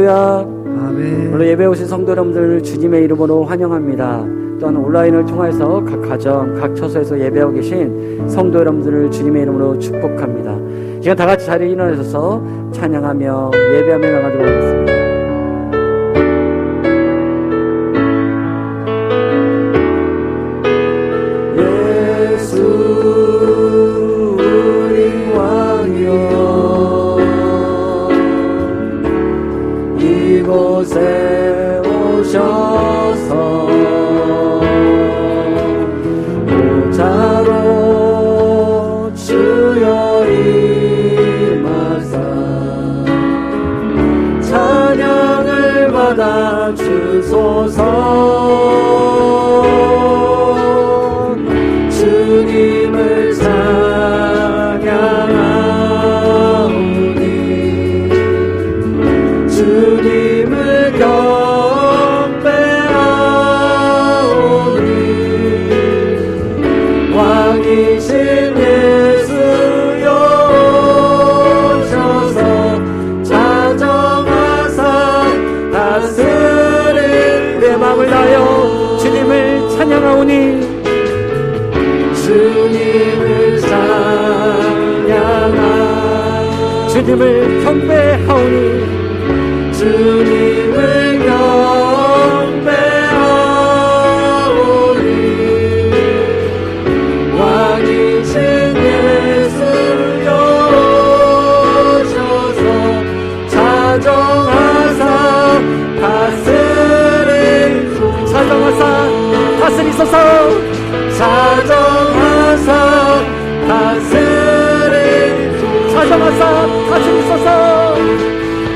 할렐루야. 아멘. 오늘 예배 오신 성도 여러분들 주님의 이름으로 환영합니다. 또한 온라인을 통해서 각 가정, 각 처소에서 예배하고 계신 성도 여러분들을 주님의 이름으로 축복합니다. 지금 다 같이 자리에 일어나셔서 찬양하며 예배하며 나가도록 하겠습니다. 이곳에 오셔서 보좌로 주여 임하사 찬양을 받아 주소서. 주님을 찬양하오니 주님을 경배하오니 왕이신 예수여 오셔서 자정하사 다스릴 내 마음을 다하여 주님을 찬양하오니 주님을 찬양하 주님을 경배하오니 주님을 경배하오니 왕이신 예수여 오셔서 자정하사 다스리소서. 자정하사 다스리소서.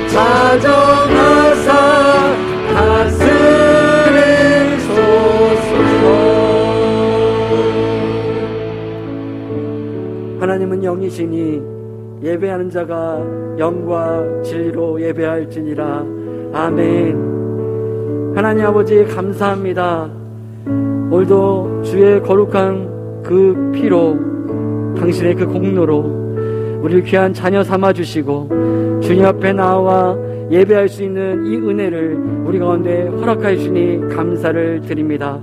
자정하사 다스리소서. 하나님은 영이시니 예배하는 자가 영과 진리로 예배할지니라. 아멘. 하나님 아버지 감사합니다. 오늘도 주의 거룩한 그 피로, 당신의 그 공로로 우리를 귀한 자녀 삼아주시고 주님 앞에 나와 예배할 수 있는 이 은혜를 우리 가운데 허락하여 주시니 감사를 드립니다.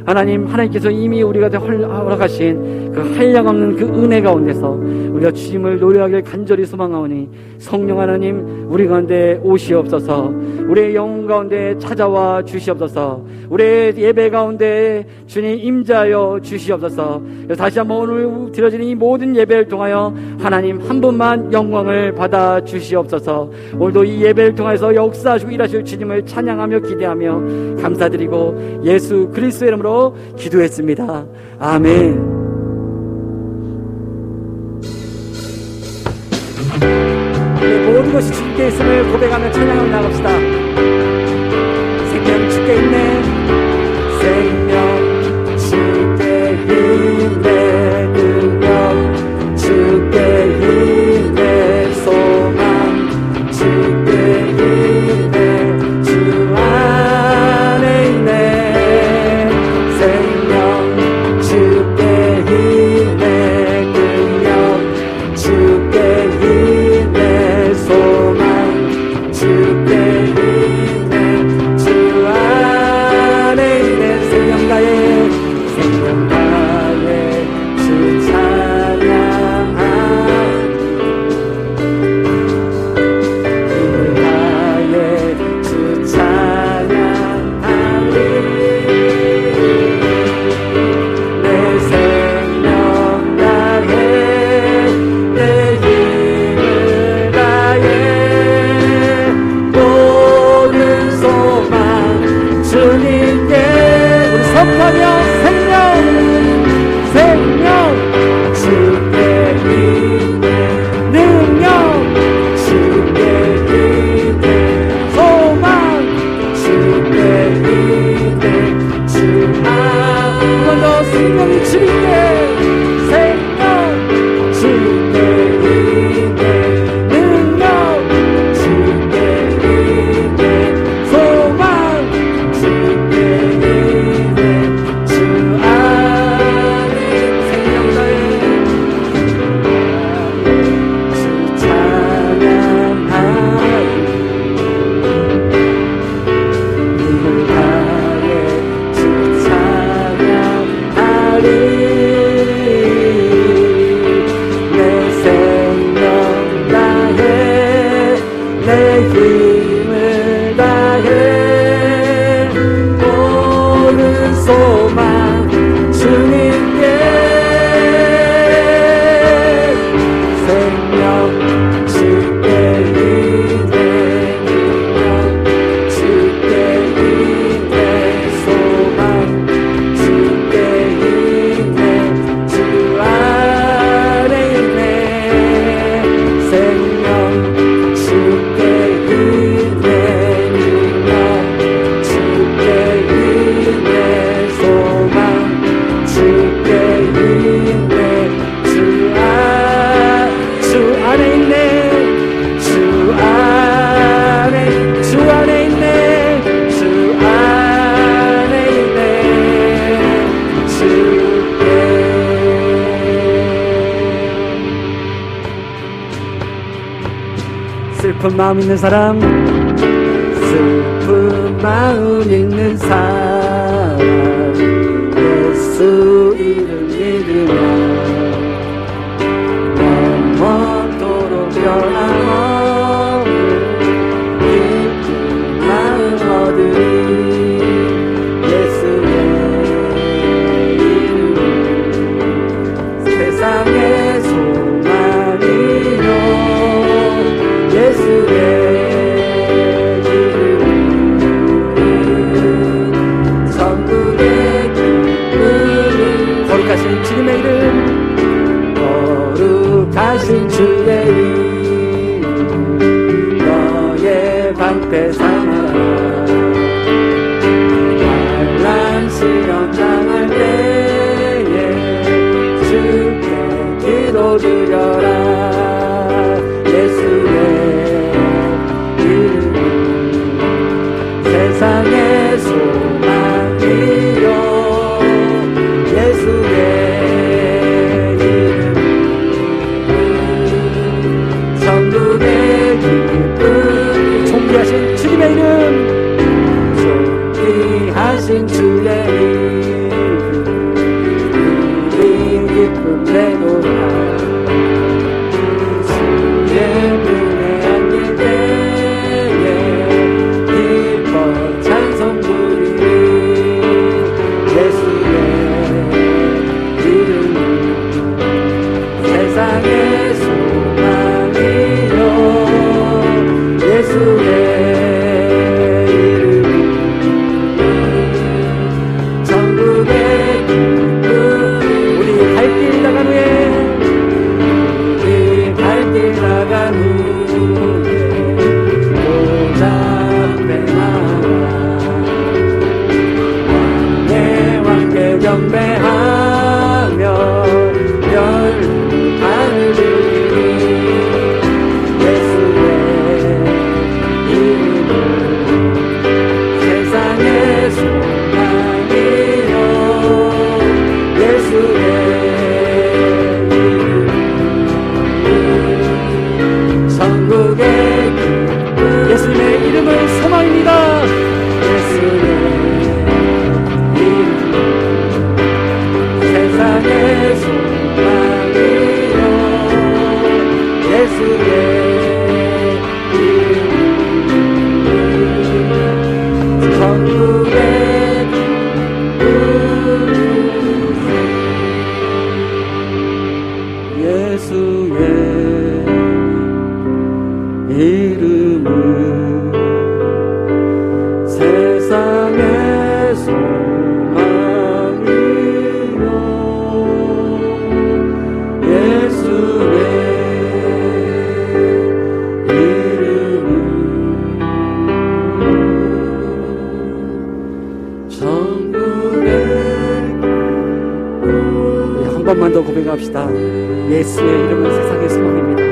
하나님께서 이미 우리가 허락하신 그 한량없는 그 은혜 가운데서 우리가 주님을 노래하길 간절히 소망하오니 성령 하나님 우리 가운데 오시옵소서. 우리의 영혼 가운데 찾아와 주시옵소서. 우리의 예배 가운데 주님 임재하여 주시옵소서. 다시 한번 오늘 드려지는 이 모든 예배를 통하여 하나님 한 분만 영광을 받아 주시옵소서. 오늘도 이 예배를 통해서 역사하시고 일하실 주님을 찬양하며 기대하며 감사드리고 예수 그리스도의 이름으로 기도했습니다. 아멘. 모든 것이 주께 있음을 고백하며 찬양을 나갑시다. 생명 주께 있네. 생명 주께 있네. 능력 주께 있네. 소망 주께 있네. 주 안에 있네. 생명 주께 있네. 능력 주께 있네. 소망 주께 있네. 주 안에 있네. 생명 다해 주 찬양하리. 힘을 다해 주 찬양하리. 내 생명 다해 내 힘을 다해 모든 소망 주님께 우리 선포하며 생명 주께 있네. 능력 주께 있네. 소망 주께 있네. 주 한 번 더 생명이 주님께 생명 주께 있네. 능력 주께 있네. 소망 주께 있네. 주 안에 생명 다해 주 찬양하리. 내 생명 다해 내 힘을 다해 모든 소망 주님께 생명 주께 위대 능력 주께 위대 소망 주께 위대 주 안에 있네 생명 주께 위대 능력 주께 위대 소망 주께 위대 주 안에 있네 주 안에 있네 주 안에 있네 주께 슬픈 마음 있는 사람 슬픈 마음 있는 사람 예수 이름 믿으며 영원토록 변함없는 기쁜 마음 얻으리 예수의 이름 세상의 소망이요 예수의 이름 천국의 기쁨 거룩하신 주님의 이름 거룩하신 주의 이름 너의 방패 삼아라 환난 시험 당할 때에 주께 기도드려라 예수의 이름 세상의 소망이요 예수의 이름 천국의 기쁨 존귀하신 주님의 이름 존귀하신 주의 이름 우리 기쁨 내노라 주의 눈에 안길 때에 기뻐 찬송 부리리 예수의 이름 세상의 소망이요 예수의 이름 천국의 기쁨 우리 갈 길 나간 후에 우리 갈 길 나간 후에 보좌 앞에 나와 왕의 경배하며 열반을 드리리 예수의 이름을 세상의 소망이요 예수의 이름 천국의 기쁨 예수님의 이름은 소망입니다 예수의 이름 세상의 소망이요 예수의 이름 천국의 기쁨 예수의 이름은 세상의 소망이요 예수의 이름은 천국의 한 번만 더 고백합시다. 예수의 이름은 세상의 소망입니다.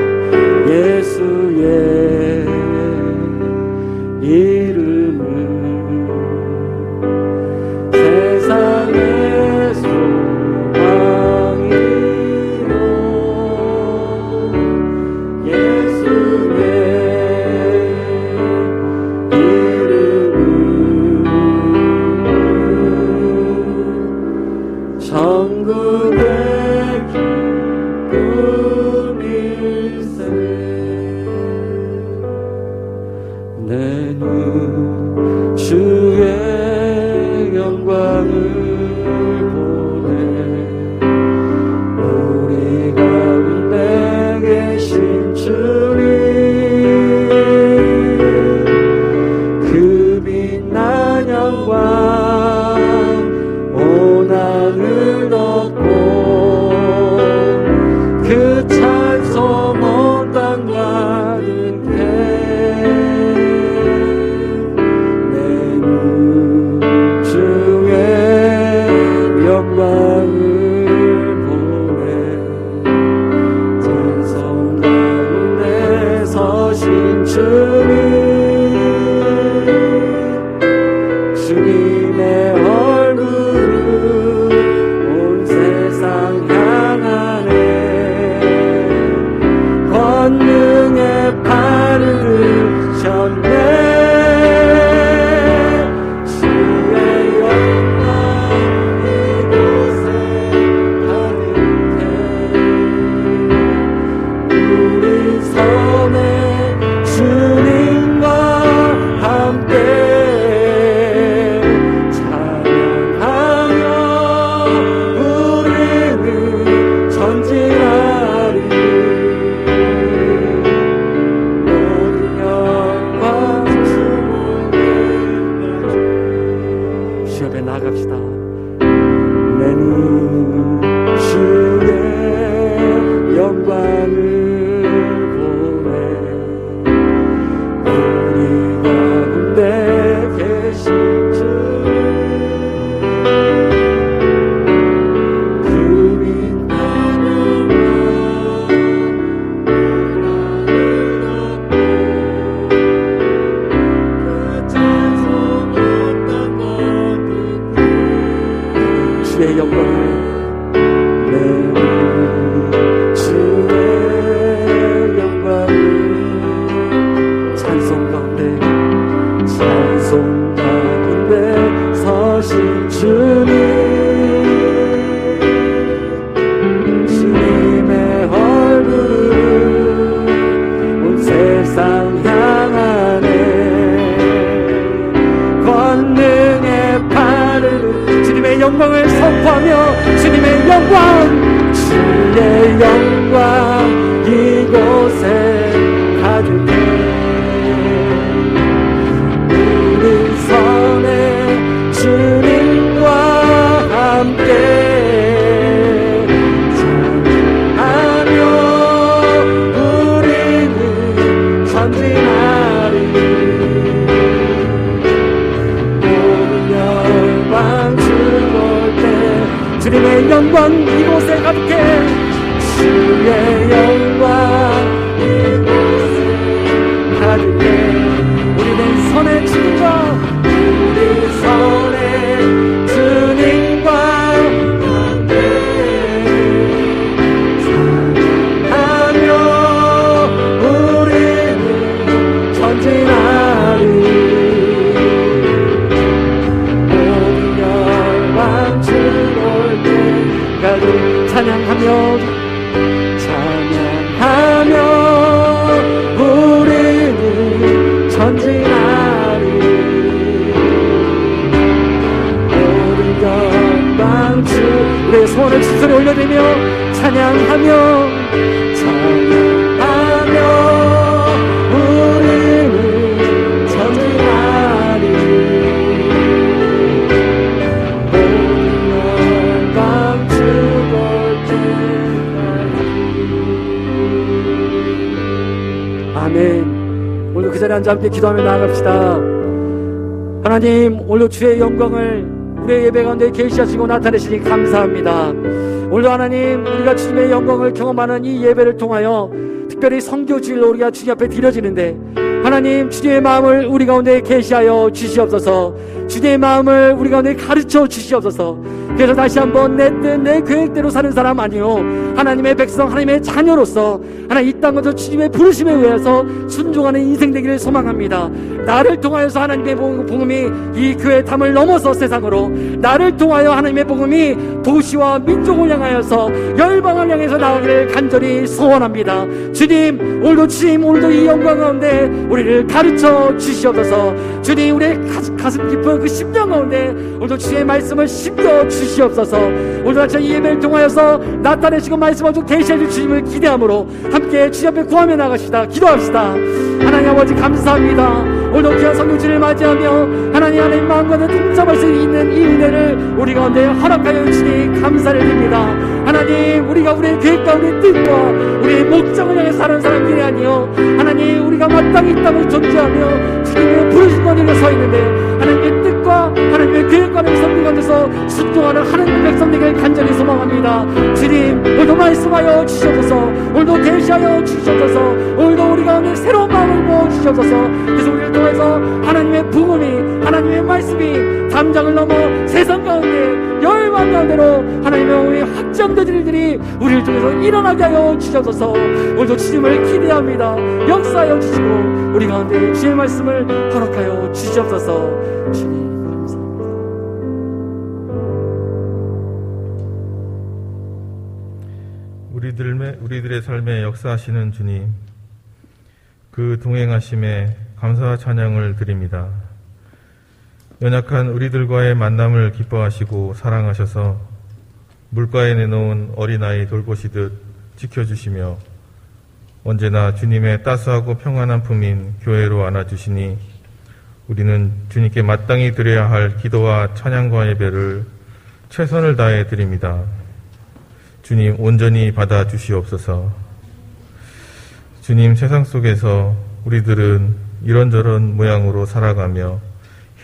예수의 이름은 세상의 소망이요 예수의 이름은 천국 천국의 기쁨일세. 내 눈 주의 영광을 보네. 우리 가운데 계신 주님, 그 빛난 영광 온 하늘 덮고, 그 찬송 온 땅 가득해. 내 눈 주의 영광을 보네. 찬송 가운데 서신 주님, 주님의 얼굴은 온 세상 향하네. 권능의 팔을 드셨네. 주의 영광 이곳에 가득해. 우리 섬에 주님과 함께 찬양하며 우리는 전진하리. 모든 영광 주 앞에 나아갑시다. 내 눈 주의 영광을 보네. 우리 가운데 계신 주, 그 빛난 영광 그 찬송 온 땅 가득해. 주의 영광을, 내 주의 영광을 찬송 가운데, 찬송 가운데 서신 주님, 주님의 얼굴은 온 세상 향하네. 권능의 팔을 주님의 영광을 선포하며, 주님의 영광, 주의 영광 이곳에 가득해. 우리 선에 주님과 함께 찬양하며 우리는 전진하리. 모든 영광 주볼 때 주님의 영광 이곳에 가득해. 주의 영광 이곳에 가득해. 우리는 선의 주님과, 우리 선의 주님과 함께 찬양하며 우리는 전진하리. 모든 영광 주볼 때 가득 찬양하며 우리는 전진하리. 모든 영광 주, 우리의 손을 주소리 올려드리며 찬양하며 우리는 전진하리. 모든 영광 주볼 때까지. 아멘. 오늘 그 자리에 앉아 함께 기도하며 나아갑시다. 하나님, 오늘 주의 영광을 우리의 예배 가운데 계시하시고 나타내시니 감사합니다. 오늘도 하나님, 우리가 주님의 영광을 경험하는 이 예배를 통하여 특별히 선교주일로 우리가 주님 앞에 드려지는데, 하나님, 주님의 마음을 우리 가운데 계시하여 주시옵소서. 주님의 마음을 우리 가운데 가르쳐 주시옵소서. 그래서 다시 한번 내 뜻 내 계획대로 사는 사람 아니요 하나님의 백성 하나님의 자녀로서 하나님 이 땅에서 주님의 부르심에 의해서 순종하는 인생 되기를 소망합니다. 나를 통하여서 하나님의 복음이 이 교회 담을 넘어서 세상으로, 나를 통하여 하나님의 복음이 도시와 민족을 향하여서 열방을 향해서 나가기를 간절히 소원합니다. 주님, 오늘도 이 영광 가운데 우리를 가르쳐 주시옵소서. 주님, 우리의 가슴 깊은 그 심령 가운데 오늘도 주의 말씀을 심겨 주시옵소서. 오늘도 같이 이 예배를 통하여서 나타내시고 말씀하시고 계시해 줄 주님을 기대함으로 함께 주님 앞에 구하며 나가시다. 기도합시다. 하나님 아버지 감사합니다. 오늘도 귀한 성령주를 맞이하며 하나님 마음과 동참할 수 있는 이 은혜를 우리 가운데 허락하여 주시니 감사를 드립니다. 하나님, 우리가 우리의 계획과 우리의 뜻과 우리의 목적을 향해 사는 사람들이 아니요 하나님, 우리가 마땅히 이 땅을 존재하며 주님의 부르신 권위에 서 있는데 하나님의 뜻과 하나님의 계획과 성령 가운데서 순종하는 하나님의 백성들에게 간절히 소망합니다. 주님, 오늘도 말씀하여 주시옵소서. 오늘도 계시하여 주시옵소서. 오늘도 우리 가운데 새로운 마음을 모아 주시옵소서. 그래서 우리를 통해서 하나님의 복음이, 하나님의 말씀이 담장을 넘어 세상 가운데 열방 가운데로 하나님의 복음이 확정된 일들이 우리를 통해서 일어나게 하여 주시옵소서. 오늘도 주님을 기대합니다. 역사하여 주시고 우리 가운데 주의 말씀을 허락하여 주시옵소서. 주님 감사합니다. 우리들의 삶에 역사하시는 주님, 그 동행하심에 감사와 찬양을 드립니다. 연약한 우리들과의 만남을 기뻐하시고 사랑하셔서 물가에 내놓은 어린아이 돌보시듯 지켜주시며 언제나 주님의 따스하고 평안한 품인 교회로 안아주시니 우리는 주님께 마땅히 드려야 할 기도와 찬양과 예배를 최선을 다해 드립니다. 주님, 온전히 받아주시옵소서. 주님, 세상 속에서 우리들은 이런저런 모양으로 살아가며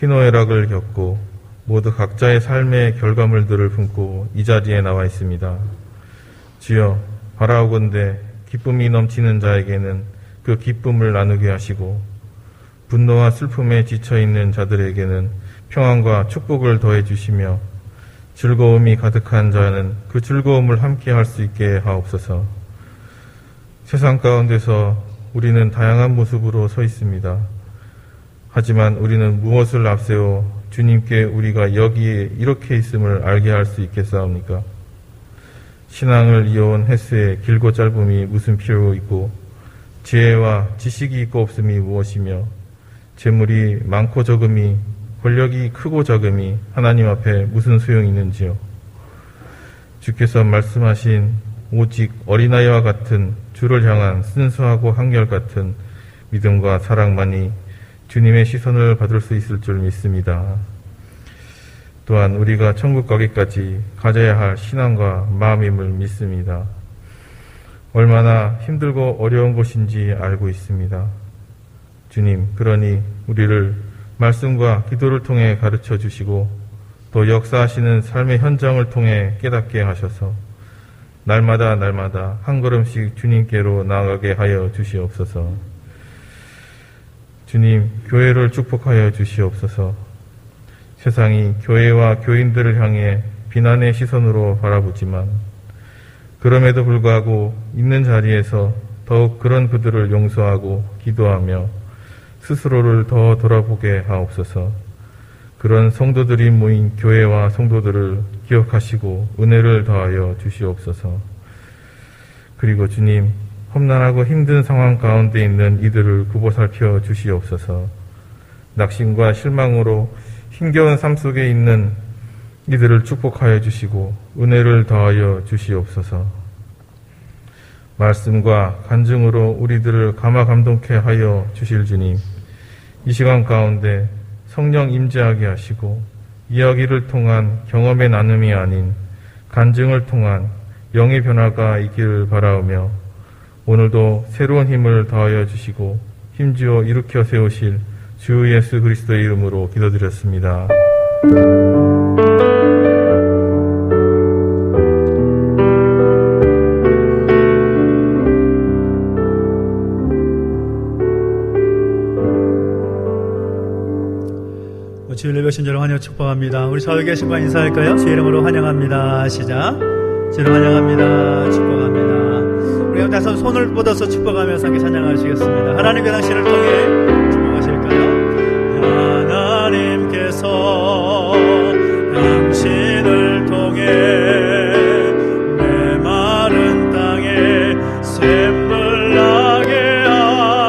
희노애락을 겪고 모두 각자의 삶의 결과물들을 품고 이 자리에 나와 있습니다. 주여, 바라오건대 기쁨이 넘치는 자에게는 그 기쁨을 나누게 하시고 분노와 슬픔에 지쳐있는 자들에게는 평안과 축복을 더해 주시며 즐거움이 가득한 자는 그 즐거움을 함께 할 수 있게 하옵소서. 세상 가운데서 우리는 다양한 모습으로 서 있습니다. 하지만 우리는 무엇을 앞세워 주님께 우리가 여기에 이렇게 있음을 알게 할 수 있겠사옵니까? 신앙을 이어온 횟수의 길고 짧음이 무슨 필요 있고 지혜와 지식이 있고 없음이 무엇이며 재물이 많고 적음이 권력이 크고 작음이 하나님 앞에 무슨 소용이 있는지요? 주께서 말씀하신 오직 어린아이와 같은 주를 향한 순수하고 한결같은 믿음과 사랑만이 주님의 시선을 받을 수 있을 줄 믿습니다. 또한 우리가 천국 가기까지 가져야 할 신앙과 마음임을 믿습니다. 얼마나 힘들고 어려운 것인지 알고 있습니다. 주님, 그러니 우리를 말씀과 기도를 통해 가르쳐 주시고 또 역사하시는 삶의 현장을 통해 깨닫게 하셔서 날마다 한 걸음씩 주님께로 나아가게 하여 주시옵소서. 주님, 교회를 축복하여 주시옵소서. 세상이 교회와 교인들을 향해 비난의 시선으로 바라보지만 그럼에도 불구하고 있는 자리에서 더욱 그런 그들을 용서하고 기도하며 스스로를 더 돌아보게 하옵소서. 그런 성도들이 모인 교회와 성도들을 기억하시고 은혜를 더하여 주시옵소서. 그리고 주님, 험난하고 힘든 상황 가운데 있는 이들을 굽어 살펴 주시옵소서. 낙심과 실망으로 힘겨운 삶 속에 있는 이들을 축복하여 주시고 은혜를 더하여 주시옵소서. 말씀과 간증으로 우리들을 감화 감동케 하여 주실 주님, 이 시간 가운데 성령 임재하게 하시고 이야기를 통한 경험의 나눔이 아닌 간증을 통한 영의 변화가 있기를 바라오며 오늘도 새로운 힘을 더하여 주시고 힘주어 일으켜 세우실 주 예수 그리스도의 이름으로 기도드렸습니다. 주일 오늘 오신 줄 환영 축복합니다. 우리 좌우에 계신 분 인사할까요? 주 이름으로 환영합니다. 시작. 주 이름 환영합니다. 축복합니다. 우리 다시 손을 뻗어서 축복하면서 함께 찬양하시겠습니다. 하나님의 당신을 통해 축복하실까요? 하나님께서 당신을 통해 내 마른 땅에 샘물 나게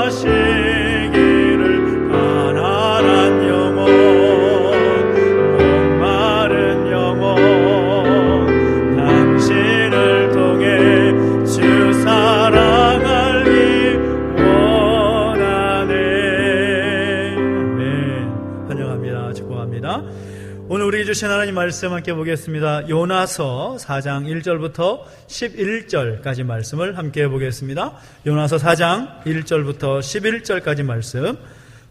하시기를 가난한 영혼 목마른 영혼 당신을 통해 주 사랑하기 원하네. 아멘. 환영합니다. 축복합니다. 오늘 우리에게 주신 하나님 말씀 함께 보겠습니다. 요나서 4장 1절부터 11절까지 말씀을 함께 보겠습니다. 요나서 4장 1절부터 11절까지 말씀,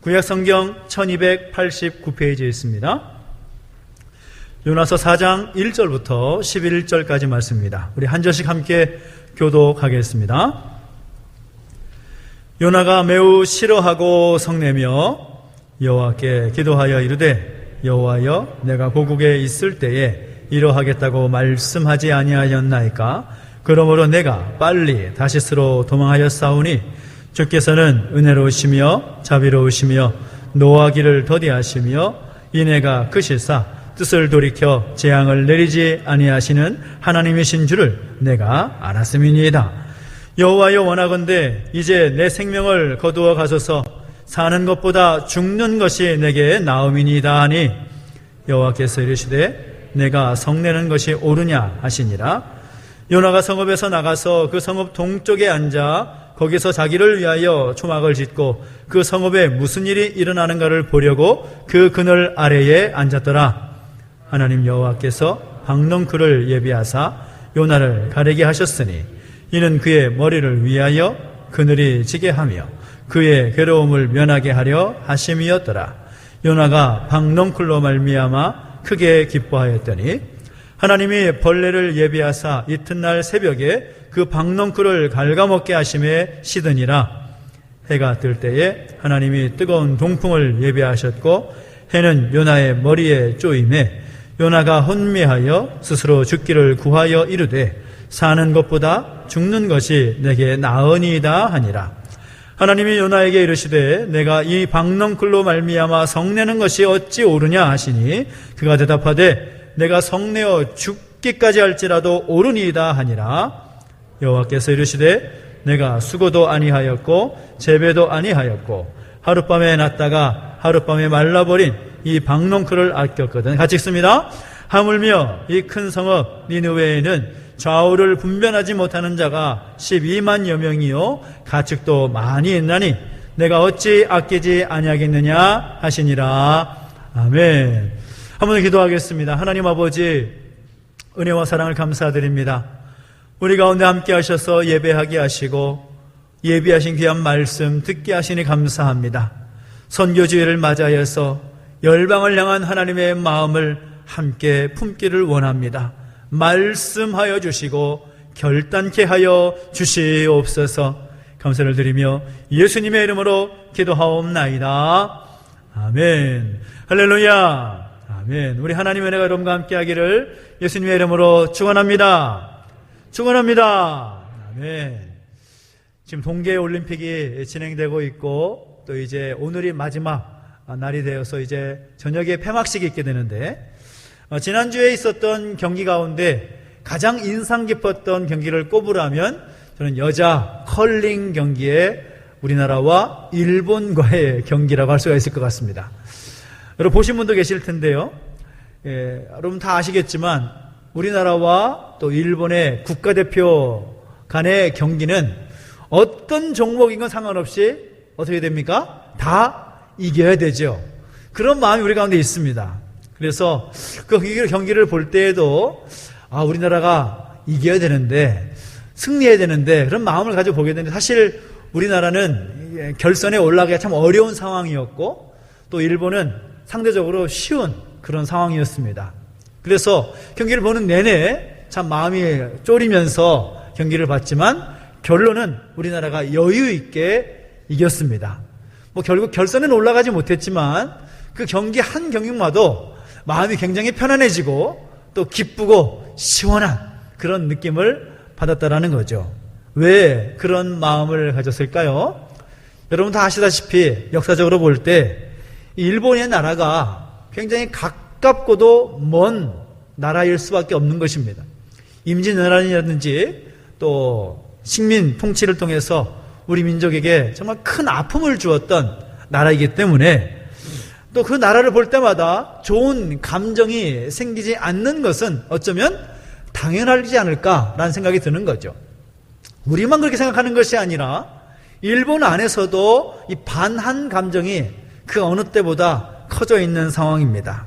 구약성경 1289페이지에 있습니다. 요나서 4장 1절부터 11절까지 말씀입니다. 우리 한 절씩 함께 교독하겠습니다. 요나가 매우 싫어하고 성내며 여호와께 기도하여 이르되 여호와여, 내가 고국에 있을 때에 이러하겠다고 말씀하지 아니하였나이까? 그러므로 내가 빨리 다시스로 도망하였사오니 주께서는 은혜로우시며 자비로우시며 노하기를 더디하시며 인애가 크시사 뜻을 돌이켜 재앙을 내리지 아니하시는 하나님이신 줄을 내가 알았음이니이다. 여호와여, 원하건대 이제 내 생명을 거두어 가소서. 사는 것보다 죽는 것이 내게 나음이니이다 하니 여호와께서 이르시되 내가 성내는 것이 옳으냐 하시니라. 요나가 성읍에서 나가서 그 성읍 동쪽에 앉아 거기서 자기를 위하여 초막을 짓고 그 성읍에 무슨 일이 일어나는가를 보려고 그 그늘 아래에 앉았더라. 하나님 여호와께서 박넝쿨을 예비하사 요나를 가리게 하셨으니 이는 그의 머리를 위하여 그늘이 지게 하며 그의 괴로움을 면하게 하려 하심이었더라. 요나가 박넝쿨로 말미암아 크게 기뻐하였더니 하나님이 벌레를 예비하사 이튿날 새벽에 그 박넝쿨을 갉아먹게 하심에 시드니라. 해가 뜰 때에 하나님이 뜨거운 동풍을 예비하셨고 해는 요나의 머리에 쪼임에 요나가 혼미하여 스스로 죽기를 구하여 이르되 사는 것보다 죽는 것이 내게 나으니이다 하니라. 하나님이 요나에게 이르시되 내가 이 박넝쿨로 말미암아 성내는 것이 어찌 옳으냐 하시니 그가 대답하되 내가 성내어 죽기까지 할지라도 옳으니이다 하니라. 여호와께서 이르시되 내가 수고도 아니하였고 재배도 아니하였고 하룻밤에 났다가 하룻밤에 말라버린 이 박넝쿨을 아꼈거든. 같이 읽습니다. 하물며 이 큰 성읍 니느웨에는 좌우를 분별하지 못하는 자가 12만여 명이요 가축도 많이 있나니 내가 어찌 아끼지 아니하겠느냐 하시니라. 아멘. 한번 기도하겠습니다. 하나님 아버지, 은혜와 사랑을 감사드립니다. 우리 가운데 함께 하셔서 예배하게 하시고 예비하신 귀한 말씀 듣게 하시니 감사합니다. 선교주의를 맞이하여서 열방을 향한 하나님의 마음을 함께 품기를 원합니다. 말씀하여 주시고 결단케 하여 주시옵소서. 감사를 드리며 예수님의 이름으로 기도하옵나이다. 아멘. 할렐루야. 아멘. 우리 하나님의 은혜가 여러분과 함께 하기를 예수님의 이름으로 축원합니다. 축원합니다. 아멘. 지금 동계올림픽이 진행되고 있고 또 이제 오늘이 마지막 날이 되어서 이제 저녁에 폐막식이 있게 되는데 지난주에 있었던 경기 가운데 가장 인상 깊었던 경기를 꼽으라면 저는 여자 컬링 경기에 우리나라와 일본과의 경기라고 할 수가 있을 것 같습니다. 여러분 보신 분도 계실 텐데요. 여러분 다 아시겠지만 우리나라와 또 일본의 국가대표 간의 경기는 어떤 종목인 건 상관없이 어떻게 됩니까? 다 이겨야 되죠. 그런 마음이 우리 가운데 있습니다. 그래서 그 경기를 볼 때에도 우리나라가 이겨야 되는데 승리해야 되는데 그런 마음을 가지고 보게 되는데 사실 우리나라는 결선에 올라가기가 참 어려운 상황이었고 또 일본은 상대적으로 쉬운 그런 상황이었습니다. 그래서 경기를 보는 내내 참 마음이 쫄이면서 경기를 봤지만 결론은 우리나라가 여유 있게 이겼습니다. 결국 결선에는 올라가지 못했지만 그 경기 한 경기마도 마음이 굉장히 편안해지고 또 기쁘고 시원한 그런 느낌을 받았다라는 거죠. 왜 그런 마음을 가졌을까요? 여러분 다 아시다시피 역사적으로 볼 때 일본의 나라가 굉장히 가깝고도 먼 나라일 수밖에 없는 것입니다. 임진왜란이라든지 또 식민 통치를 통해서 우리 민족에게 정말 큰 아픔을 주었던 나라이기 때문에 또 그 나라를 볼 때마다 좋은 감정이 생기지 않는 것은 어쩌면 당연하지 않을까라는 생각이 드는 거죠. 우리만 그렇게 생각하는 것이 아니라 일본 안에서도 이 반한 감정이 그 어느 때보다 커져 있는 상황입니다.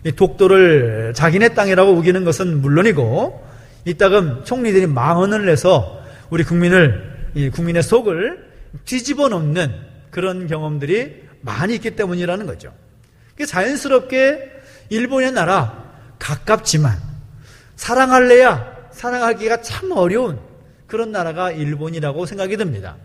이 독도를 자기네 땅이라고 우기는 것은 물론이고 이따금 총리들이 망언을 내서 우리 국민의 속을 뒤집어 놓는 그런 경험들이 많이 있기 때문이라는 거죠. 자연스럽게 일본의 나라 가깝지만 사랑할래야 사랑하기가 참 어려운 그런 나라가 일본이라고 생각이 듭니다.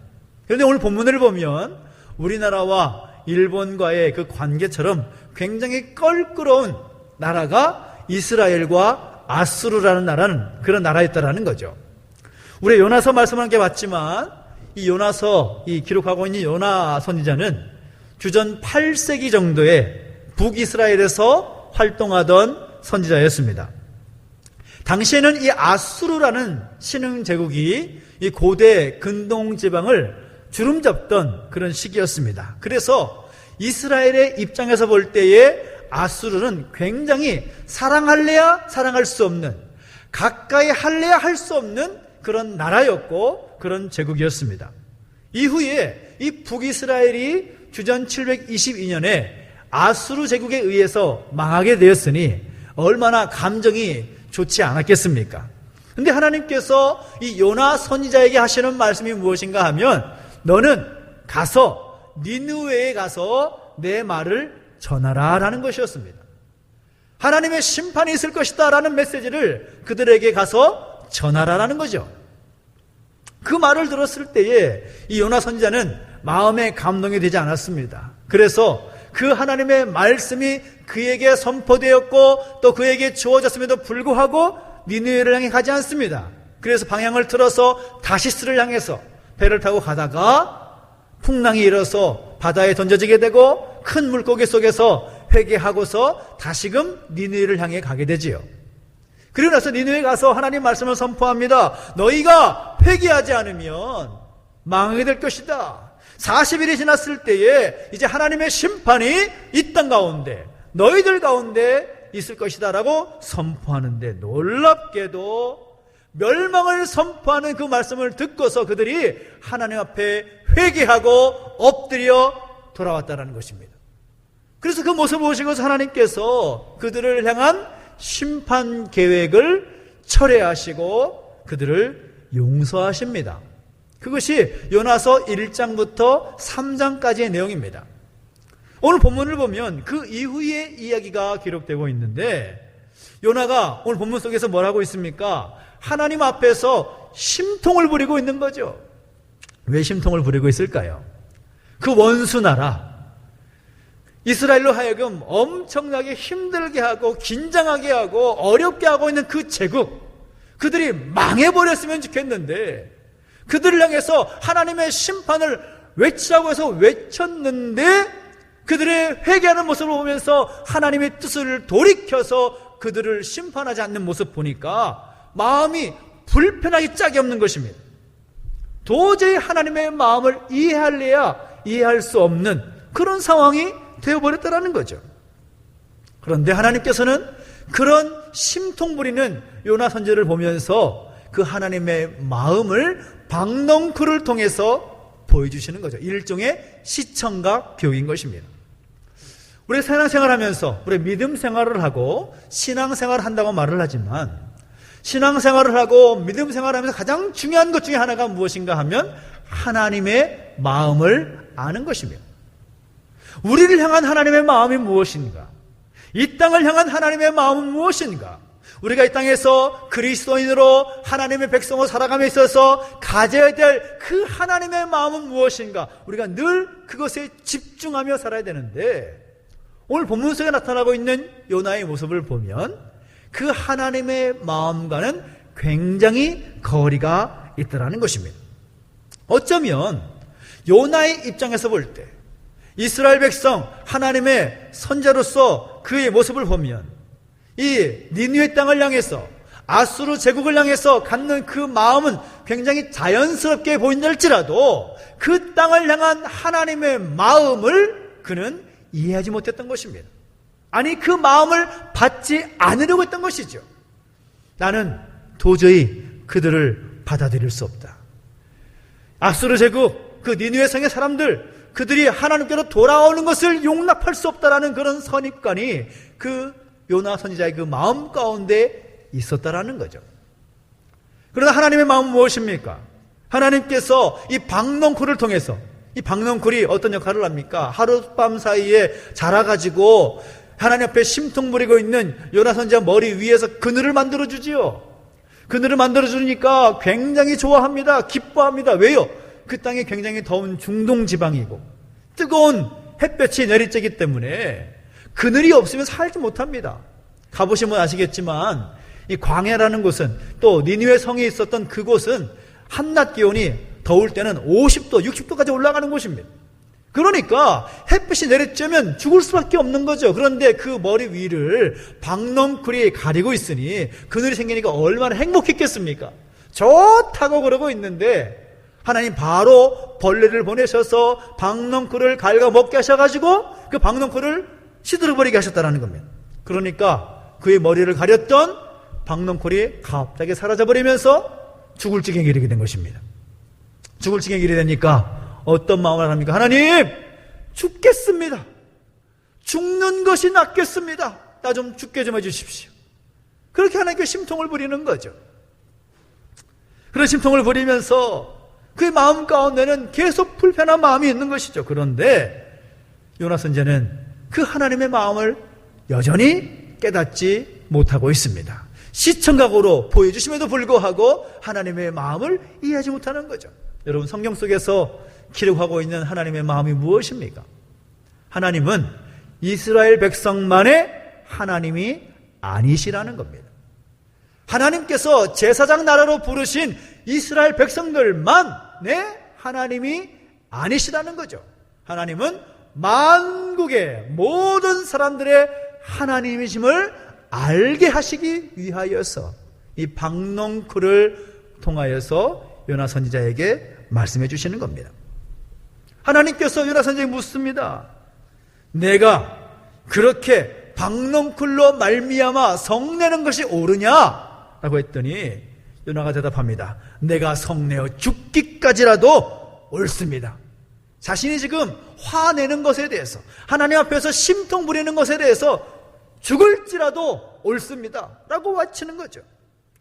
그런데 오늘 본문을 보면 우리나라와 일본과의 그 관계처럼 굉장히 껄끄러운 나라가 이스라엘과 아수르라는 나라는 그런 나라였다라는 거죠. 우리 요나서 말씀을 함께 봤지만 이 요나서 기록하고 있는 요나 선지자는 주전 8세기 정도에 북이스라엘에서 활동하던 선지자였습니다. 당시에는 이 아수르라는 신흥 제국이 이 고대 근동 지방을 주름잡던 그런 시기였습니다. 그래서 이스라엘의 입장에서 볼 때에 아수르는 굉장히 사랑할래야 사랑할 수 없는, 가까이 할래야 할 수 없는 그런 나라였고 그런 제국이었습니다. 이후에 이 북이스라엘이 주전 722년에 아수르 제국에 의해서 망하게 되었으니 얼마나 감정이 좋지 않았겠습니까? 그런데 하나님께서 이 요나 선지자에게 하시는 말씀이 무엇인가 하면 너는 가서 니느웨에 가서 내 말을 전하라 라는 것이었습니다. 하나님의 심판이 있을 것이다 라는 메시지를 그들에게 가서 전하라라는 거죠. 그 말을 들었을 때에 이 요나 선지자는 마음에 감동이 되지 않았습니다. 그래서 그 하나님의 말씀이 그에게 선포되었고 또 그에게 주어졌음에도 불구하고 니느웨를 향해 가지 않습니다. 그래서 방향을 틀어서 다시스를 향해서 배를 타고 가다가 풍랑이 일어서 바다에 던져지게 되고 큰 물고기 속에서 회개하고서 다시금 니느웨를 향해 가게 되지요. 그리고 나서 니느웨에 가서 하나님 말씀을 선포합니다. 너희가 회개하지 않으면 망하게 될 것이다. 40일이 지났을 때에 이제 하나님의 심판이 이 땅 가운데 너희들 가운데 있을 것이다 라고 선포하는데 놀랍게도 멸망을 선포하는 그 말씀을 듣고서 그들이 하나님 앞에 회개하고 엎드려 돌아왔다는 것입니다. 그래서 그 모습을 보시고서 하나님께서 그들을 향한 심판 계획을 철회하시고 그들을 용서하십니다. 그것이 요나서 1장부터 3장까지의 내용입니다. 오늘 본문을 보면 그 이후의 이야기가 기록되고 있는데 요나가 오늘 본문 속에서 뭐라고 있습니까? 하나님 앞에서 심통을 부리고 있는 거죠. 왜 심통을 부리고 있을까요? 그 원수 나라 이스라엘로 하여금 엄청나게 힘들게 하고 긴장하게 하고 어렵게 하고 있는 그 제국, 그들이 망해버렸으면 좋겠는데 그들을 향해서 하나님의 심판을 외치라고 해서 외쳤는데 그들의 회개하는 모습을 보면서 하나님의 뜻을 돌이켜서 그들을 심판하지 않는 모습 보니까 마음이 불편하기 짝이 없는 것입니다. 도저히 하나님의 마음을 이해할래야 이해할 수 없는 그런 상황이 되어버렸다는 거죠. 그런데 하나님께서는 그런 심통 부리는 요나 선지자를 보면서 그 하나님의 마음을 박넝쿨을 통해서 보여주시는 거죠. 일종의 시청각 교육인 것입니다. 우리 신앙생활하면서 우리 믿음 생활을 하고 신앙생활을 한다고 말을 하지만 신앙생활을 하고 믿음 생활을 하면서 가장 중요한 것 중에 하나가 무엇인가 하면 하나님의 마음을 아는 것입니다. 우리를 향한 하나님의 마음이 무엇인가? 이 땅을 향한 하나님의 마음은 무엇인가? 우리가 이 땅에서 그리스도인으로 하나님의 백성으로 살아감에 있어서 가져야 될 그 하나님의 마음은 무엇인가? 우리가 늘 그것에 집중하며 살아야 되는데 오늘 본문 속에 나타나고 있는 요나의 모습을 보면 그 하나님의 마음과는 굉장히 거리가 있다는 것입니다. 어쩌면 요나의 입장에서 볼 때 이스라엘 백성 하나님의 선자로서 그의 모습을 보면 이 니느웨 땅을 향해서 아수르 제국을 향해서 갖는 그 마음은 굉장히 자연스럽게 보인달지라도 그 땅을 향한 하나님의 마음을 그는 이해하지 못했던 것입니다. 아니, 그 마음을 받지 않으려고 했던 것이죠. 나는 도저히 그들을 받아들일 수 없다. 아수르 제국, 그 니느웨 성의 사람들, 그들이 하나님께로 돌아오는 것을 용납할 수 없다라는 그런 선입관이 그 요나 선지자의 그 마음 가운데 있었다라는 거죠. 그러나 하나님의 마음은 무엇입니까? 하나님께서 이 박넝쿨을 통해서, 이 박넝쿨이 어떤 역할을 합니까? 하룻밤 사이에 자라가지고 하나님 앞에 심통 부리고 있는 요나 선지자 머리 위에서 그늘을 만들어주지요. 그늘을 만들어주니까 굉장히 좋아합니다. 기뻐합니다. 왜요? 그 땅이 굉장히 더운 중동 지방이고 뜨거운 햇볕이 내리쬐기 때문에 그늘이 없으면 살지 못합니다. 가보시면 아시겠지만 이 광야라는 곳은, 또 니느웨 성이 있었던 그곳은 한낮 기온이 더울 때는 50도, 60도까지 올라가는 곳입니다. 그러니까 햇빛이 내리쬐면 죽을 수밖에 없는 거죠. 그런데 그 머리 위를 박넝쿨이 가리고 있으니 그늘이 생기니까 얼마나 행복했겠습니까? 좋다고 그러고 있는데 하나님 바로 벌레를 보내셔서 박넝쿨을 갉아먹게 하셔가지고 그 박넝쿨을 시들어버리게 하셨다는 겁니다. 그러니까 그의 머리를 가렸던 박넝쿨이 갑자기 사라져버리면서 죽을 지경에 이르게 된 것입니다. 죽을 지경에 이르게 되니까 어떤 마음을 합니까? 하나님, 죽겠습니다. 죽는 것이 낫겠습니다. 나 좀 죽게 좀 해주십시오. 그렇게 하나님께 심통을 부리는 거죠. 그런 심통을 부리면서 그의 마음 가운데는 계속 불편한 마음이 있는 것이죠. 그런데 요나 선지자는 그 하나님의 마음을 여전히 깨닫지 못하고 있습니다. 시청각으로 보여주심에도 불구하고 하나님의 마음을 이해하지 못하는 거죠. 여러분, 성경 속에서 기록하고 있는 하나님의 마음이 무엇입니까? 하나님은 이스라엘 백성만의 하나님이 아니시라는 겁니다. 하나님께서 제사장 나라로 부르신 이스라엘 백성들만의 하나님이 아니시라는 거죠. 하나님은 만국의 모든 사람들의 하나님이심을 알게 하시기 위하여서 이 박넝쿨을 통하여서 요나 선지자에게 말씀해 주시는 겁니다. 하나님께서 요나 선지자에게 묻습니다. 내가 그렇게 박넝쿨로 말미암아 성내는 것이 옳으냐? 라고 했더니 요나가 대답합니다. 내가 성내어 죽기까지라도 옳습니다. 자신이 지금 화내는 것에 대해서, 하나님 앞에서 심통 부리는 것에 대해서 죽을지라도 옳습니다 라고 외치는 거죠.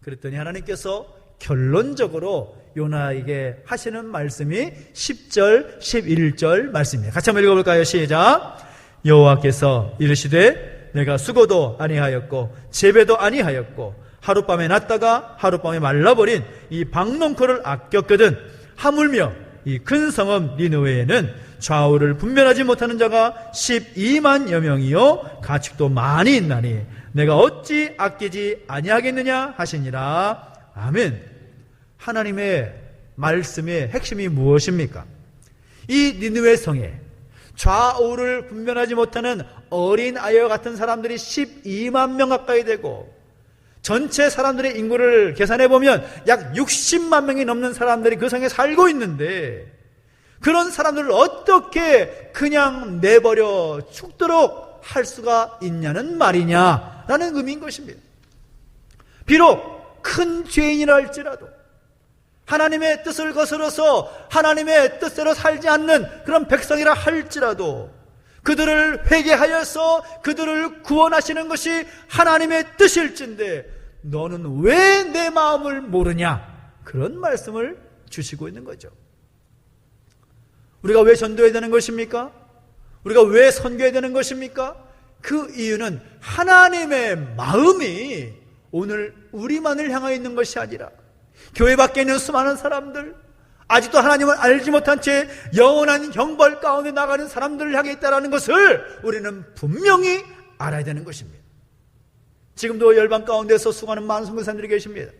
그랬더니 하나님께서 결론적으로 요나에게 하시는 말씀이 10절, 11절 말씀입니다. 같이 한번 읽어볼까요? 시작. 여호와께서 이르시되 내가 수고도 아니하였고 재배도 아니하였고 하룻밤에 났다가 하룻밤에 말라버린 이 박넝쿨을 아꼈거든. 하물며 이 큰 성읍 니느웨에는 좌우를 분별하지 못하는 자가 12만여 명이요 가축도 많이 있나니 내가 어찌 아끼지 아니하겠느냐 하시니라. 아멘. 하나님의 말씀의 핵심이 무엇입니까? 이 니느웨 성에 좌우를 분별하지 못하는 어린 아이와 같은 사람들이 12만 명 가까이 되고 전체 사람들의 인구를 계산해 보면 약 60만 명이 넘는 사람들이 그 성에 살고 있는데 그런 사람들을 어떻게 그냥 내버려 죽도록 할 수가 있냐는 말이냐라는 의미인 것입니다. 비록 큰 죄인이라 할지라도 하나님의 뜻을 거스러서 하나님의 뜻대로 살지 않는 그런 백성이라 할지라도 그들을 회개하여서 그들을 구원하시는 것이 하나님의 뜻일진데 너는 왜 내 마음을 모르냐? 그런 말씀을 주시고 있는 거죠. 우리가 왜 전도해야 되는 것입니까? 우리가 왜 선교해야 되는 것입니까? 그 이유는 하나님의 마음이 오늘 우리만을 향하여 있는 것이 아니라 교회 밖에 있는 수많은 사람들, 아직도 하나님을 알지 못한 채 영원한 형벌 가운데 나가는 사람들을 향해 있다는 것을 우리는 분명히 알아야 되는 것입니다. 지금도 열방 가운데서 수고하는 많은 선교사님들이 계십니다.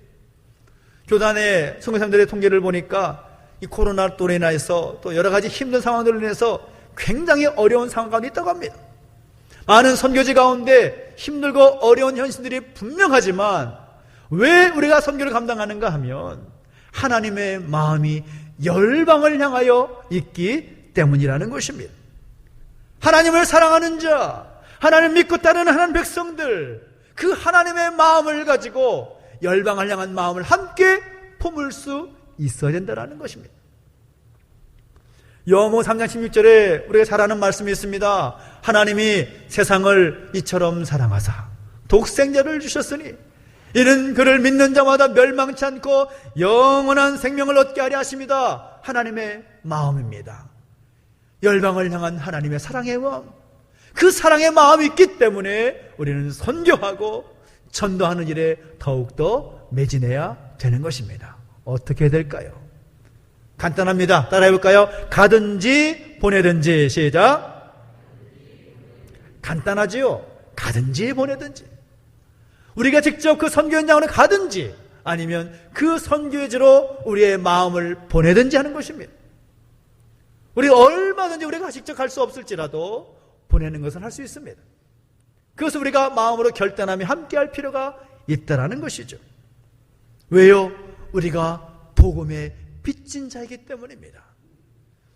교단의 선교사님들의 통계를 보니까 이 코로나 또 인해서 또 여러 가지 힘든 상황들로 인해서 굉장히 어려운 상황 가운데 있다고 합니다. 많은 선교지 가운데 힘들고 어려운 현실들이 분명하지만 왜 우리가 선교를 감당하는가 하면 하나님의 마음이 열방을 향하여 있기 때문이라는 것입니다. 하나님을 사랑하는 자, 하나님을 믿고 따르는 하나님 백성들, 그 하나님의 마음을 가지고 열방을 향한 마음을 함께 품을 수 있어야 된다는 것입니다. 요한복음 3장 16절에 우리가 잘 아는 말씀이 있습니다. 하나님이 세상을 이처럼 사랑하사 독생자를 주셨으니 이는 그를 믿는 자마다 멸망치 않고 영원한 생명을 얻게 하려 하십니다. 하나님의 마음입니다. 열방을 향한 하나님의 사랑의 마음, 그 사랑의 마음이 있기 때문에 우리는 선교하고 전도하는 일에 더욱더 매진해야 되는 것입니다. 어떻게 해야 될까요? 간단합니다. 따라해볼까요? 가든지 보내든지. 시작. 간단하지요? 가든지 보내든지. 우리가 직접 그 선교 현장으로 가든지 아니면 그 선교지로 우리의 마음을 보내든지 하는 것입니다. 우리가 얼마든지 우리가 직접 갈 수 없을지라도 보내는 것은 할 수 있습니다. 그것을 우리가 마음으로 결단하며 함께할 필요가 있다는 것이죠. 왜요? 우리가 복음의 빚진 자이기 때문입니다.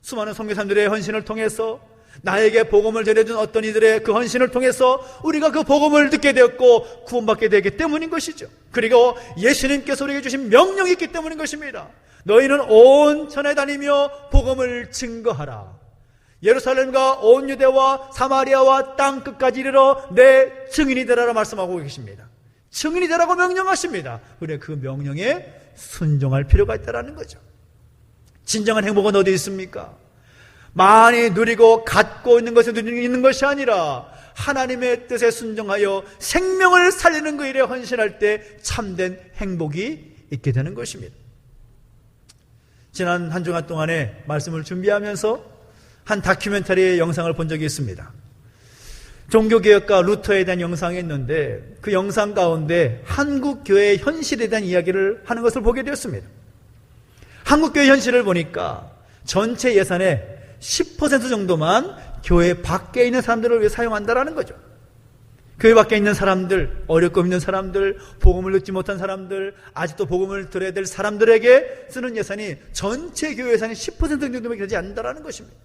수많은 선교사님들의 헌신을 통해서 나에게 복음을 전해준 어떤 이들의 그 헌신을 통해서 우리가 그 복음을 듣게 되었고 구원받게 되기 때문인 것이죠. 그리고 예수님께서 우리에게 주신 명령이 있기 때문인 것입니다. 너희는 온 천에 다니며 복음을 증거하라. 예루살렘과 온 유대와 사마리아와 땅 끝까지 이르러 내 증인이 되라고 말씀하고 계십니다. 증인이 되라고 명령하십니다. 그래, 그 명령에 순종할 필요가 있다는 거죠. 진정한 행복은 어디 있습니까? 많이 누리고 갖고 있는 것에 있는 것이 아니라 하나님의 뜻에 순종하여 생명을 살리는 그 일에 헌신할 때 참된 행복이 있게 되는 것입니다. 지난 한 주간 동안에 말씀을 준비하면서 한 다큐멘터리의 영상을 본 적이 있습니다. 종교개혁가 루터에 대한 영상이 있는데 그 영상 가운데 한국교회의 현실에 대한 이야기를 하는 것을 보게 되었습니다. 한국교회 현실을 보니까 전체 예산의 10% 정도만 교회 밖에 있는 사람들을 위해 사용한다라는 거죠. 교회 밖에 있는 사람들, 어렵고 힘든 사람들, 복음을 듣지 못한 사람들, 아직도 복음을 들어야 될 사람들에게 쓰는 예산이 전체 교회 예산의 10% 정도밖에 되지 않는다라는 것입니다.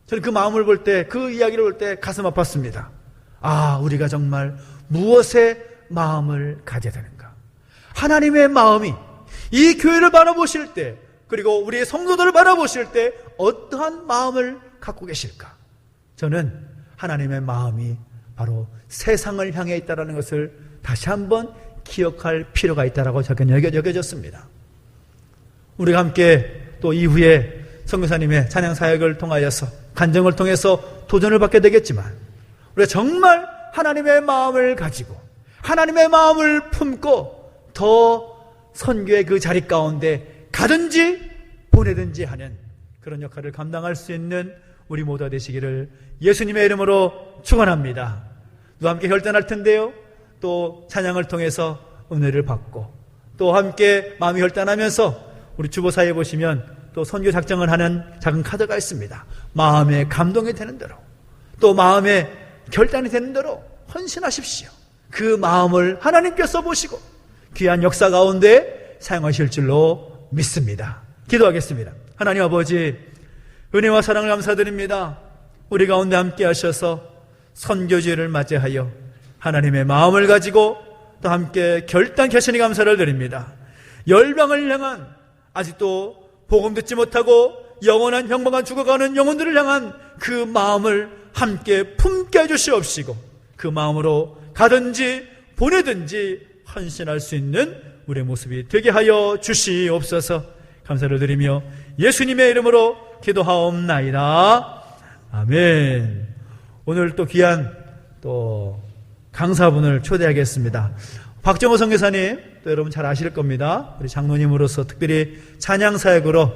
저는 그 마음을 볼 때, 그 이야기를 볼 때 가슴 아팠습니다. 아, 우리가 정말 무엇에 마음을 가져야 되는가? 하나님의 마음이 이 교회를 바라보실 때, 그리고 우리의 성도들을 바라보실 때 어떠한 마음을 갖고 계실까? 저는 하나님의 마음이 바로 세상을 향해 있다는 것을 다시 한번 기억할 필요가 있다고 저는 여겨졌습니다. 우리가 함께 또 이후에 선교사님의 찬양 사역을 통하여서 간증을 통해서 도전을 받게 되겠지만 우리가 정말 하나님의 마음을 가지고 하나님의 마음을 품고 더 선교의 그 자리 가운데 가든지 보내든지 하는 그런 역할을 감당할 수 있는 우리 모두가 되시기를 예수님의 이름으로 축원합니다. 또 함께 결단할 텐데요. 또 찬양을 통해서 은혜를 받고 또 함께 마음이 결단하면서 우리 주보사에 보시면 또 선교 작정을 하는 작은 카드가 있습니다. 마음에 감동이 되는 대로 또 마음에 결단이 되는 대로 헌신하십시오. 그 마음을 하나님께서 보시고 귀한 역사 가운데 사용하실 줄로 믿습니다. 기도하겠습니다. 하나님 아버지, 은혜와 사랑을 감사드립니다. 우리 가운데 함께 하셔서 선교주의를 맞이하여 하나님의 마음을 가지고 또 함께 결단하시니 감사를 드립니다. 열방을 향한 아직도 복음 듣지 못하고 영원한 형방만 죽어가는 영혼들을 향한 그 마음을 함께 품게 해주시옵시고 그 마음으로 가든지 보내든지 헌신할 수 있는 우리의 모습이 되게 하여 주시옵소서. 감사를 드리며 예수님의 이름으로 기도하옵나이다. 아멘. 오늘 또 귀한 또 강사분을 초대하겠습니다. 박정호 선교사님, 또 여러분 잘 아실 겁니다. 우리 장로님으로서 특별히 찬양사역으로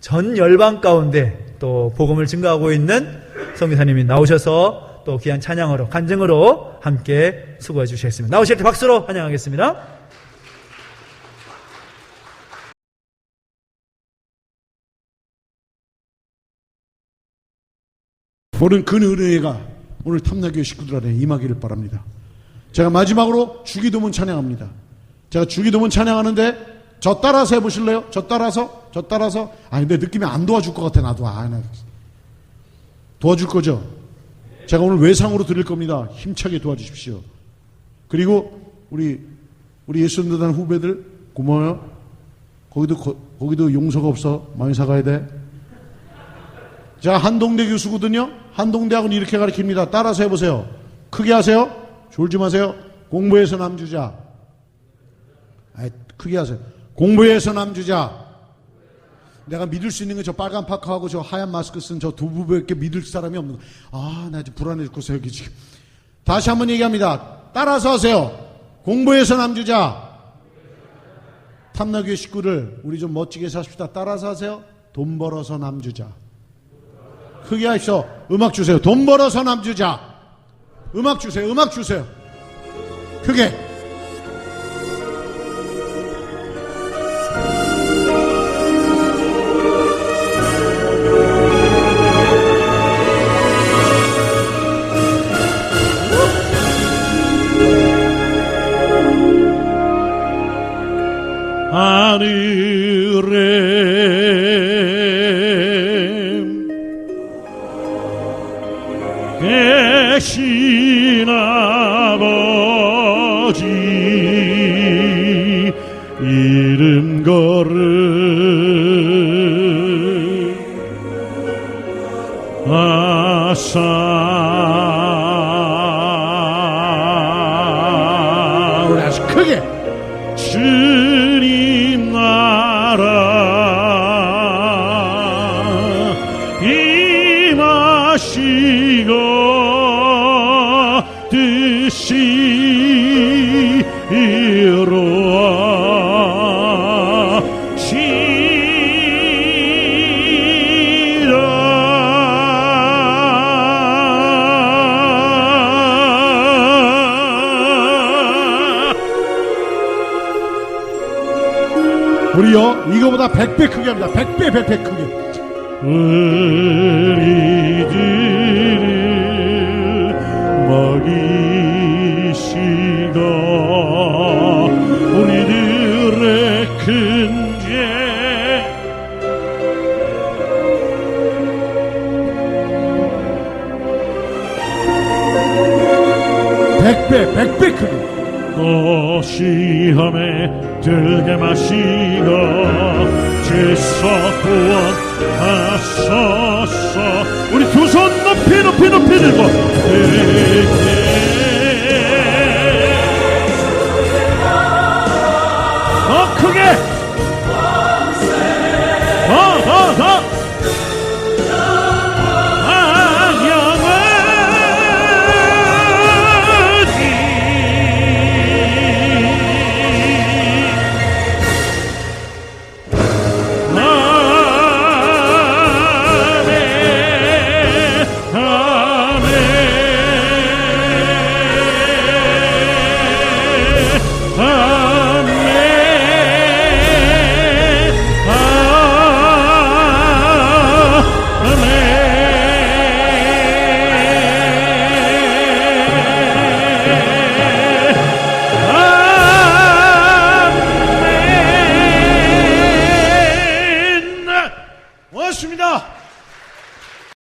전 열방 가운데 또 복음을 증거하고 있는 선교사님이 나오셔서 또 귀한 찬양으로, 간증으로 함께 수고해 주시겠습니다. 나오실 때 박수로 환영하겠습니다. 오늘 그 은혜가 오늘 탐나교회 식구들 안에 임하기를 바랍니다. 제가 마지막으로 주기도문 찬양합니다. 제가 주기도문 찬양하는데 저 따라서 해보실래요? 저 따라서? 아니 근데 느낌이 안 도와줄 것 같아. 나도 나 도와줄 거죠? 제가 오늘 외상으로 드릴 겁니다. 힘차게 도와주십시오. 그리고 우리 예수님단 후배들 고마워요. 거기도 용서가 없어. 많이 사가야 돼. 제가 한동대 교수거든요. 한동대학은 이렇게 가르칩니다. 따라서 해보세요. 크게 하세요. 졸지 마세요. 공부해서 남주자. 크게 하세요. 공부해서 남주자. 내가 믿을 수 있는 건 저 빨간 파카하고 저 하얀 마스크 쓴 저 두 부부밖에 믿을 사람이 없는 거야. 나 이제 불안해 죽겠어 여기 지금. 다시 한번 얘기합니다. 따라서 하세요. 공부해서 남주자. 탐나교회 식구를 우리 좀 멋지게 사십시다. 따라서 하세요. 돈 벌어서 남주자. 크게 하십시오. 음악 주세요. 돈 벌어서 남주자. 음악 주세요. 음악 주세요. 크게. 하늘에 계신 아버지 이름 걸음 아사 우리 아주 크게 주님 나라 임하시고 뜻이 우리요 이거보다 100배 크게 합니다. 100배 크게. 우리들을 먹이시고 우리들의 큰 죄 100배 크게. 또 시험에 들게 마시고 죄서 구원하소서. 우리 두 손 높이 들고 더 크게 더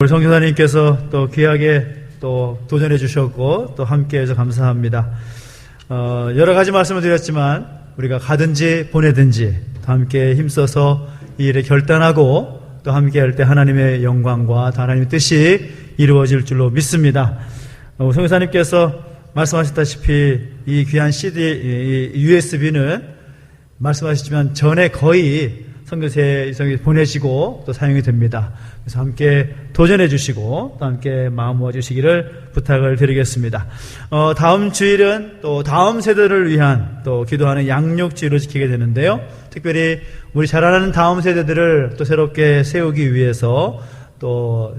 우리 선교사님께서 또 귀하게 또 도전해 주셨고 또 함께해서 감사합니다. 여러 가지 말씀을 드렸지만 우리가 가든지 보내든지 또 함께 힘써서 이 일에 결단하고 또 함께할 때 하나님의 영광과 하나님의 뜻이 이루어질 줄로 믿습니다. 선교사님께서 말씀하셨다시피 이 귀한 CD, 이 USB는 말씀하셨지만 전에 거의 선교사에 보내시고 또 사용이 됩니다. 그래서 함께 도전해 주시고 또 함께 마음 모아 주시기를 부탁을 드리겠습니다. 다음 주일은 또 다음 세대를 위한 또 기도하는 양육주일을 지키게 되는데요. 특별히 우리 자라나는 다음 세대들을 또 새롭게 세우기 위해서 또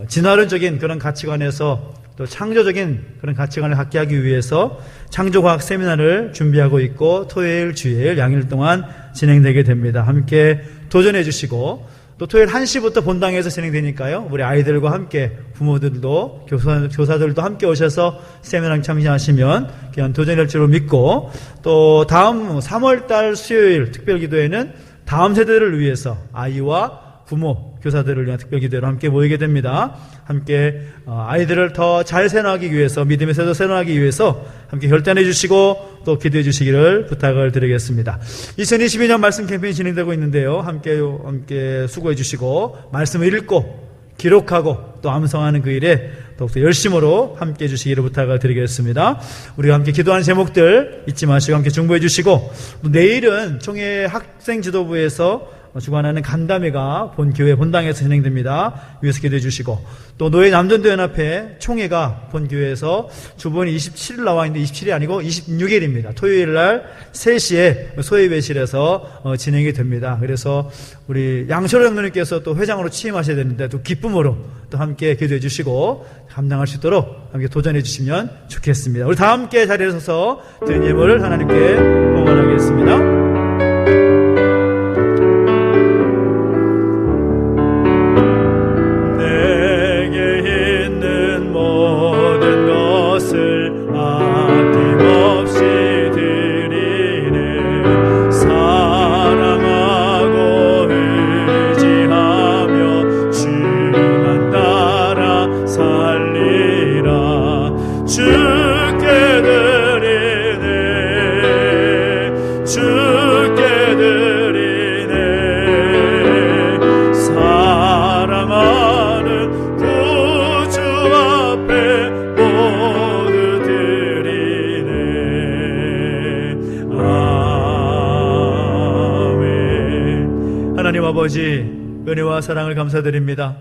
진화론적인 그런 가치관에서 또 창조적인 그런 가치관을 갖게 하기 위해서 창조과학 세미나를 준비하고 있고 토요일, 주일 양일 동안 진행되게 됩니다. 함께 도전해 주시고 또 토요일 1시부터 본당에서 진행되니까요. 우리 아이들과 함께 부모들도 교사들도 함께 오셔서 세미나에 참여하시면 그냥 도전할 줄로 믿고 또 다음 3월달 수요일 특별기도에는 다음 세대를 위해서 아이와 부모, 교사들을 위한 특별기도로 함께 모이게 됩니다. 함께 아이들을 더 잘 세워나가기 위해서 믿음의 세도 세워나가기 위해서 함께 결단해 주시고 또 기도해 주시기를 부탁을 드리겠습니다. 2022년 말씀 캠페인이 진행되고 있는데요. 함께 수고해 주시고 말씀을 읽고 기록하고 또 암송하는 그 일에 더욱더 열심으로 함께 해주시기를 부탁을 드리겠습니다. 우리가 함께 기도하는 제목들 잊지 마시고 함께 중보해 주시고 또 내일은 총회 학생지도부에서 주관하는 간담회가 본교회 본당에서 진행됩니다. 위에서 기도해 주시고 또 노예 남전도연합회 총회가 본교회에서 주본이 27일 나와 있는데 27일이 아니고 26일입니다. 토요일날 3시에 소예배실에서 진행이 됩니다. 그래서 우리 양철호 장로님께서 또 회장으로 취임하셔야 되는데 또 기쁨으로 또 함께 기도해 주시고 감당할 수 있도록 함께 도전해 주시면 좋겠습니다. 우리 다 함께 자리에 서서 드린 예물을 하나님께 봉헌하겠습니다. 아버지 은혜와 사랑을 감사드립니다.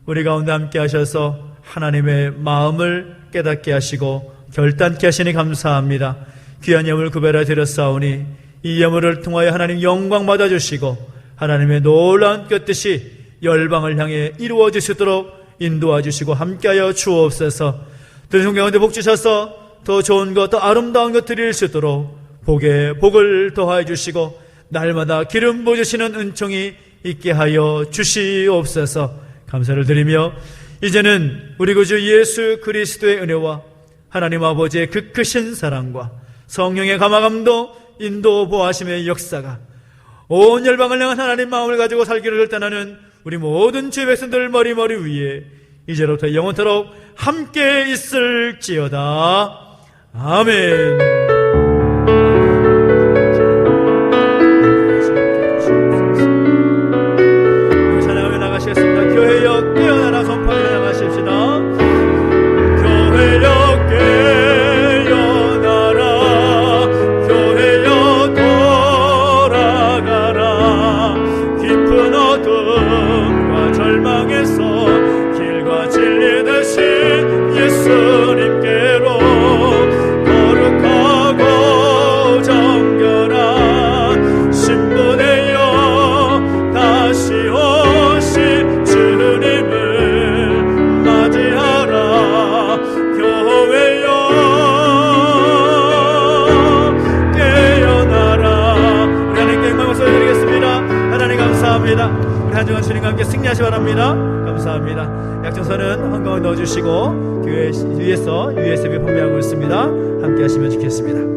우리 가운데 함께 하셔서 하나님의 마음을 깨닫게 하시고 결단케 하시니 감사합니다. 귀한 예물 구별하여 드렸사오니 이 예물을 통하여 하나님 영광 받아주시고 하나님의 놀라운 뜻이 열방을 향해 이루어질 수 있도록 인도해 주시고 함께하여 주옵소서. 들으신 가운데 복 주셔서 더 좋은 것, 더 아름다운 것 드릴 수 있도록 복에 복을 더하여 주시고 날마다 기름 부으시는 은총이 있게 하여 주시옵소서. 감사를 드리며 이제는 우리 구주 예수 그리스도의 은혜와 하나님 아버지의 그 크신 사랑과 성령의 감화감동 인도 보하심의 역사가 온 열방을 향한 하나님 마음을 가지고 살기를 결단하는 우리 모든 주의 백성들 머리 위에 이제로부터 영원토록 함께 있을지어다. 아멘. 교회여 깨어나라 선포하며 나가십시다. 교회여 깨어나라 교회여 돌아가라 깊은 어둠과 절망에서 길과 진리 되신 예수님께로 거룩하고 정결한 신부되어 다시 오신 주님을 맞이하라. 교회여 깨어나라. 우리 하나님께 영광을 돌려드리겠습니다. 하나님 감사합니다. 우리 한 주간 주님과 함께 승리하시 바랍니다. 감사합니다. 약정서는 한가운데 넣어주시고 교회 위에서 USB 판매하고 있습니다. 함께 하시면 좋겠습니다.